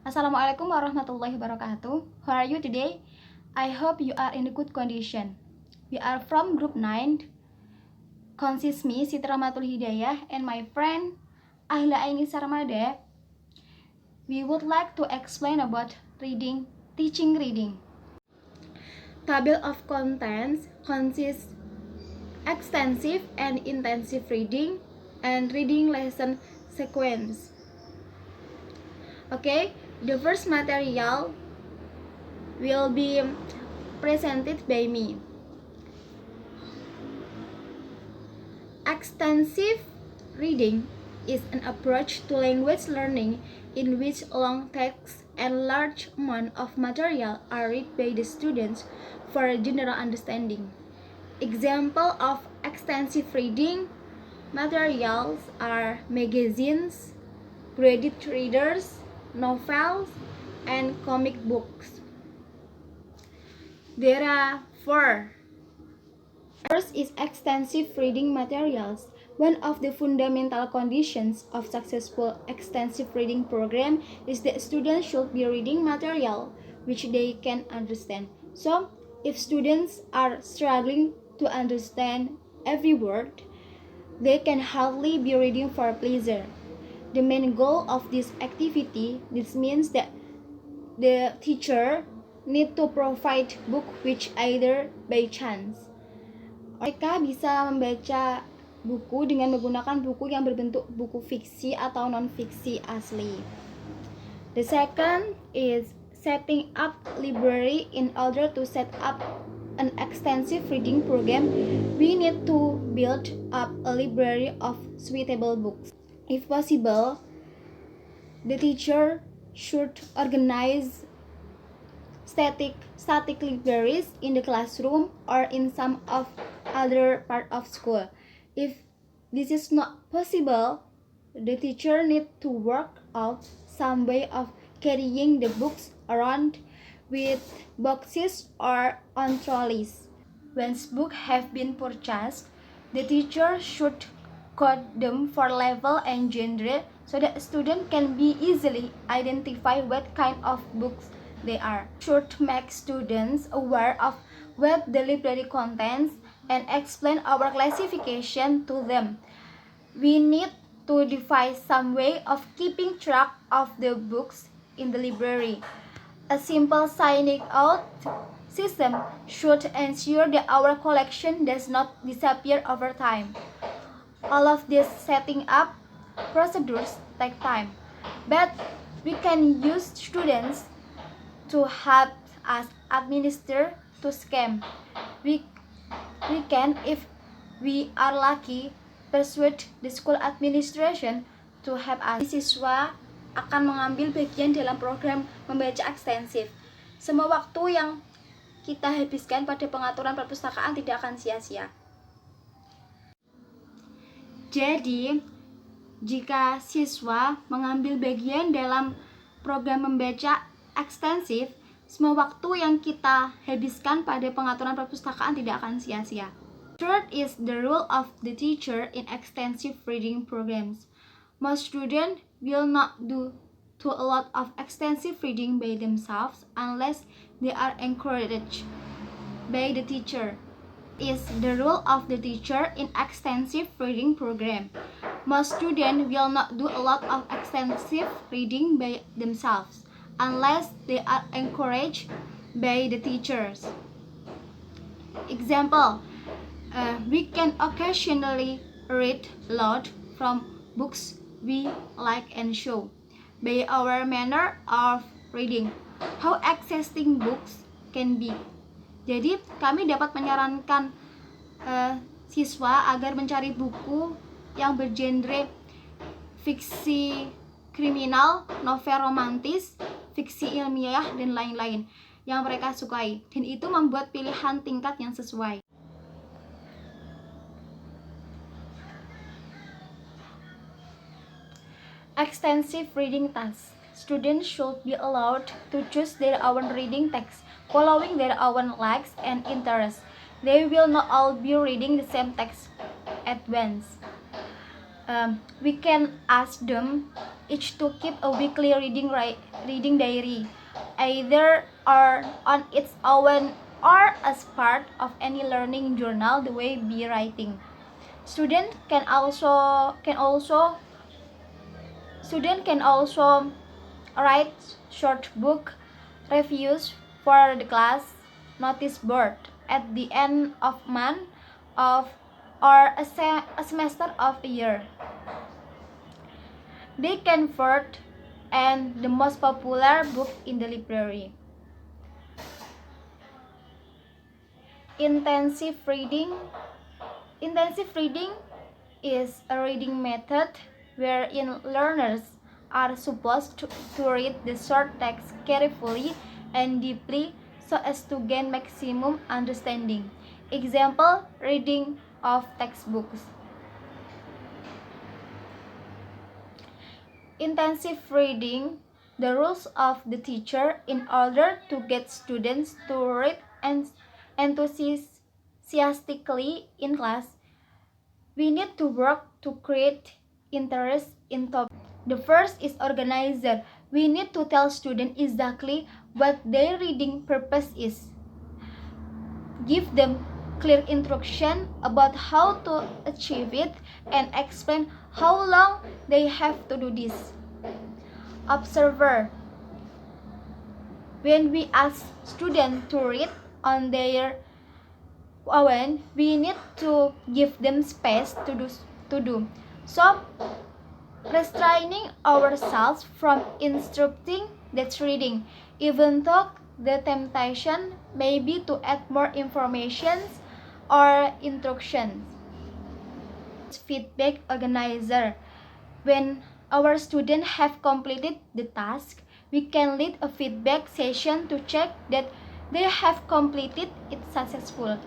Assalamualaikum warahmatullahi wabarakatuh. How are you today? I hope you are in a good condition. We are from group 9. Consists me, Siti Rahmatul Hidayah, and my friend Ahla Aini Sarmada. We would like to explain about teaching reading. Table of contents consists extensive and intensive reading and reading lesson sequence. Okay, the first material will be presented by me. Extensive reading is an approach to language learning in which long texts and large amount of material are read by the students for general understanding. Example of extensive reading materials are magazines, graded readers, novels, and comic books. There are 4. First is extensive reading materials. One of the fundamental conditions of successful extensive reading program is that students should be reading material which they can understand. So, if students are struggling to understand every word, they can hardly be reading for pleasure. The main goal of this activity, this means that the teacher need to provide book which either by chance. Mereka bisa membaca buku dengan menggunakan buku yang berbentuk buku fiksi atau non-fiksi asli. The second is setting up library. In order to set up an extensive reading program, we need to build up a library of suitable books. If possible, the teacher should organize static libraries in the classroom or in some of other part of school. If this is not possible, the teacher need to work out some way of carrying the books around with boxes or on trolleys. Once books have been purchased, the teacher should code them for level and genre so that students can be easily identify what kind of books they are. Should make students aware of what the library contains and explain our classification to them. We need to devise some way of keeping track of the books in the library. A simple signing out system should ensure that our collection does not disappear over time. All of these setting up procedures take time, but we can use students to help us administer to scam. We can, if we are lucky, persuade the school administration to help us. Siswa akan mengambil bagian dalam program membaca ekstensif. Semua waktu yang kita habiskan pada pengaturan perpustakaan tidak akan sia-sia. Jadi, jika siswa mengambil bagian dalam program membaca ekstensif, semua waktu yang kita habiskan pada pengaturan perpustakaan tidak akan sia-sia. Third is the role of the teacher in extensive reading programs. Most students will not do a lot of extensive reading by themselves unless they are encouraged by the teacher. Is the role of the teacher in extensive reading program. Most students will not do a lot of extensive reading by themselves unless they are encouraged by the teachers. Example, we can occasionally read aloud from books we like and show by our manner of reading how exciting books can be. Jadi kami dapat menyarankan siswa agar mencari buku yang bergenre fiksi kriminal, novel romantis, fiksi ilmiah, dan lain-lain yang mereka sukai, dan itu membuat pilihan tingkat yang sesuai. Extensive reading tasks. Students should be allowed to choose their own reading text, following their own likes and interests. They will not all be reading the same text at once. We can ask them each to keep a weekly reading diary, either or on its own or as part of any learning journal the way be writing. Student can also Student can also write short book reviews for the class notice board at the end of month of or a semester of a year. They can vote and the most popular book in the library. Intensive reading. Intensive reading is a reading method wherein learners are supposed to read the short text carefully and deeply so as to gain maximum understanding. Example, reading of textbooks. Intensive reading, the rules of the teacher in order to get students to read enthusiastically in class. We need to work to create interest in topic. The first is organizer. We need to tell students exactly what their reading purpose is. Give them clear instruction about how to achieve it and explain how long they have to do this. Observer. When we ask students to read on their own, we need to give them space to do. So, restraining ourselves from instructing that reading, even though the temptation may be to add more information or instructions. Feedback organizer. When our students have completed the task, we can lead a feedback session to check that they have completed it successfully.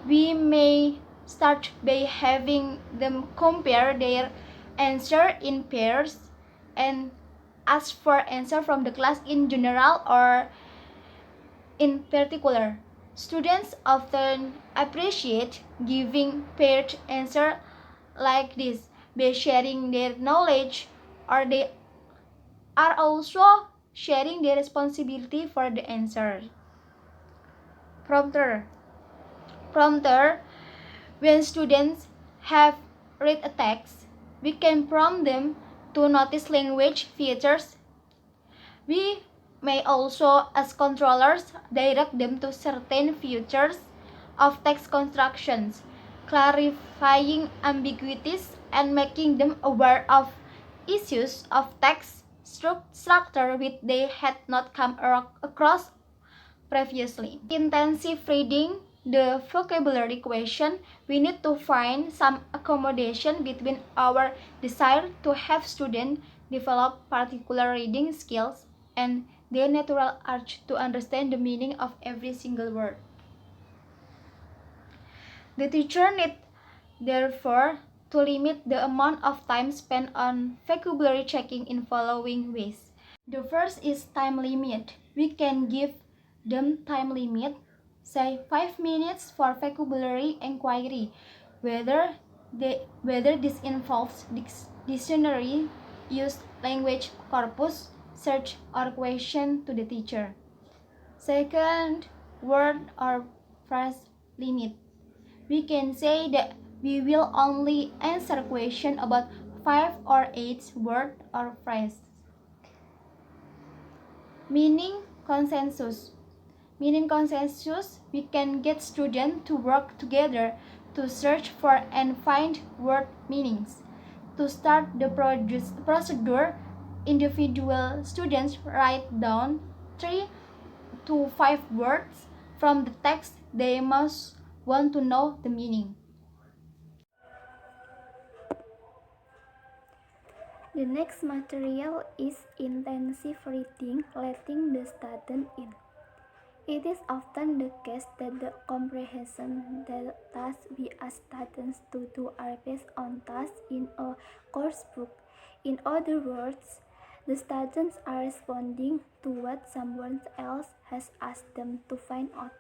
We may start by having them compare their answer in pairs and ask for answer from the class in general or in particular. Students often appreciate giving paired answer like this by sharing their knowledge, or they are also sharing their responsibility for the answer. Prompter. When students have read a text, we can prompt them to notice language features. We may also, as controllers, direct them to certain features of text constructions, clarifying ambiguities and making them aware of issues of text structure which they had not come across previously. Intensive reading, the vocabulary question, we need to find some accommodation between our desire to have students develop particular reading skills and their natural urge to understand the meaning of every single word. The teacher need, therefore, to limit the amount of time spent on vocabulary checking in following ways. The first is time limit. We can give them time limit, say 5 minutes for vocabulary inquiry, whether this involves dictionary use, language corpus, search or question to the teacher. Second, word or phrase limit. We can say that we will only answer question about 5 or 8 word or phrase. Meaning consensus. Meaning consensus, we can get students to work together to search for and find word meanings. To start the procedure, individual students write down 3 to 5 words from the text they must want to know the meaning. The next material is intensive reading, letting the student in. It is often the case that the comprehension tasks we ask students to do are based on tasks in a course book. In other words, The students are responding to what someone else has asked them to find out,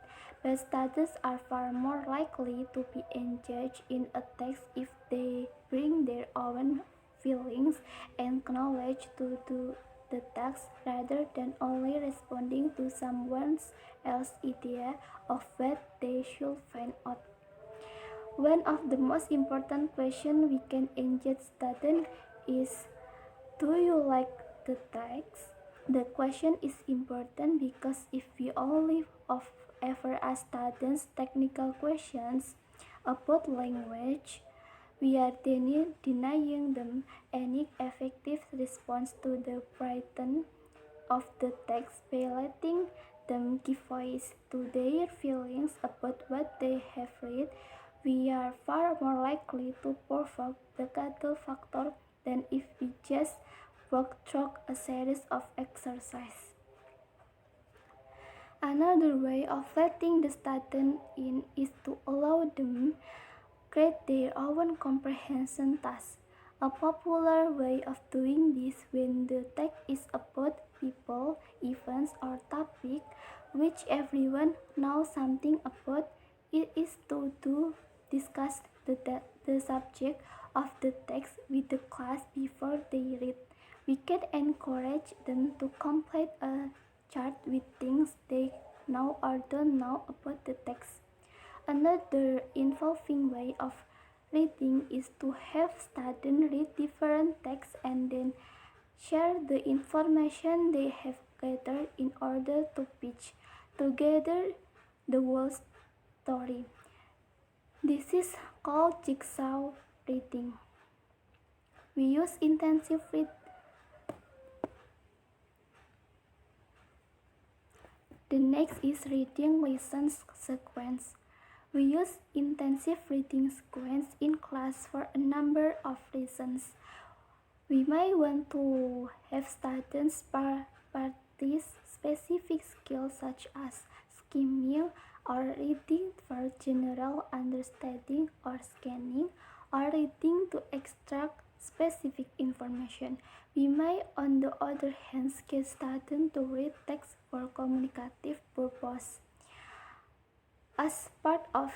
but students are far more likely to be engaged in a text if they bring their own feelings and knowledge to the text rather than only responding to someone else's idea of what they should find out. One of the most important questions we can engage students is, do you like the text? The question is important because if we only ever ask students technical questions about language, we are denying them any effective response to the writing of the text by letting them give voice to their feelings about what they have read. We are far more likely to provoke the cattle factor than if we just walk through a series of exercises. Another way of letting the student in is to allow them create their own comprehension tasks. A popular way of doing this when the text is about people, events, or topic which everyone knows something about, it is to discuss the subject of the text with the class before they read. We can encourage them to complete a chart with things they know or don't know about the text. Another involving way of reading is to have students read different texts and then share the information they have gathered in order to piece together the whole story. This is called jigsaw reading. We use intensive reading. The next is reading lessons sequence. We use intensive reading sequence in class for a number of reasons. We may want to have students practice specific skills such as skimming or reading for general understanding or scanning or reading to extract specific information. We may on the other hand get students to read text for communicative purpose. As part of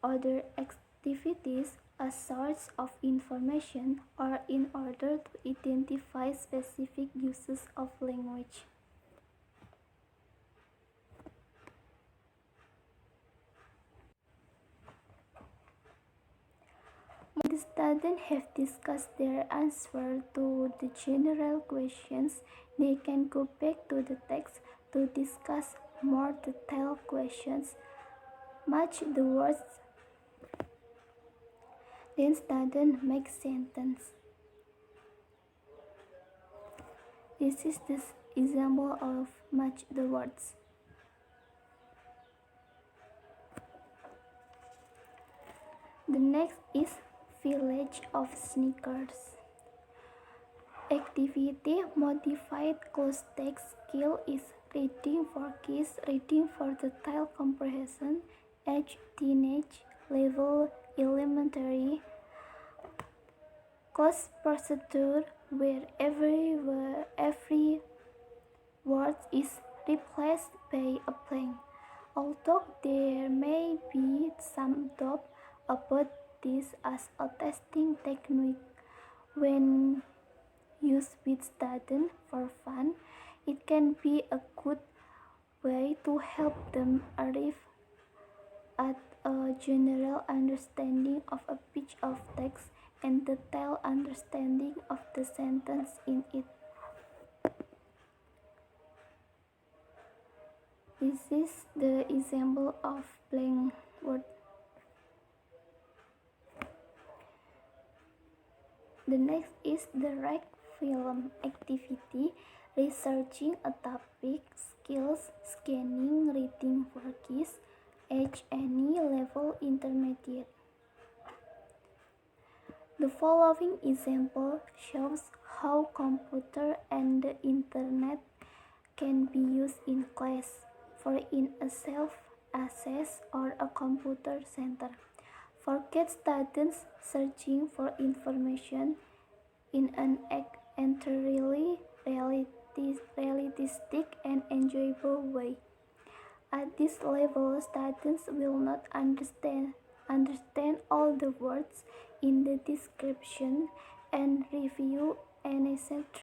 other activities, a source of information or in order to identify specific uses of language. When the students have discussed their answer to the general questions, they can go back to the text to discuss more detailed questions. Match the words, then students make sentence. This is the example of match the words. The next is Village of Sneakers. Activity modified closed text skill is reading for kids, reading for detailed comprehension, age teenage, level elementary, closed procedure where every word is replaced by a blank. Although there may be some doubt about this as a testing technique when used with students for fun, it can be a good way to help them arrive at a general understanding of a piece of text and detailed understanding of the sentence in it. This is the example of blank word. The next is the rec film activity, researching a topic, skills, scanning, reading for kids, age any level intermediate. The following example shows how computer and the internet can be used in class, for in a self-assess or a computer center. For get students searching for information in an entirely artistic and enjoyable way. At this level, students will not understand all the words in the description and review any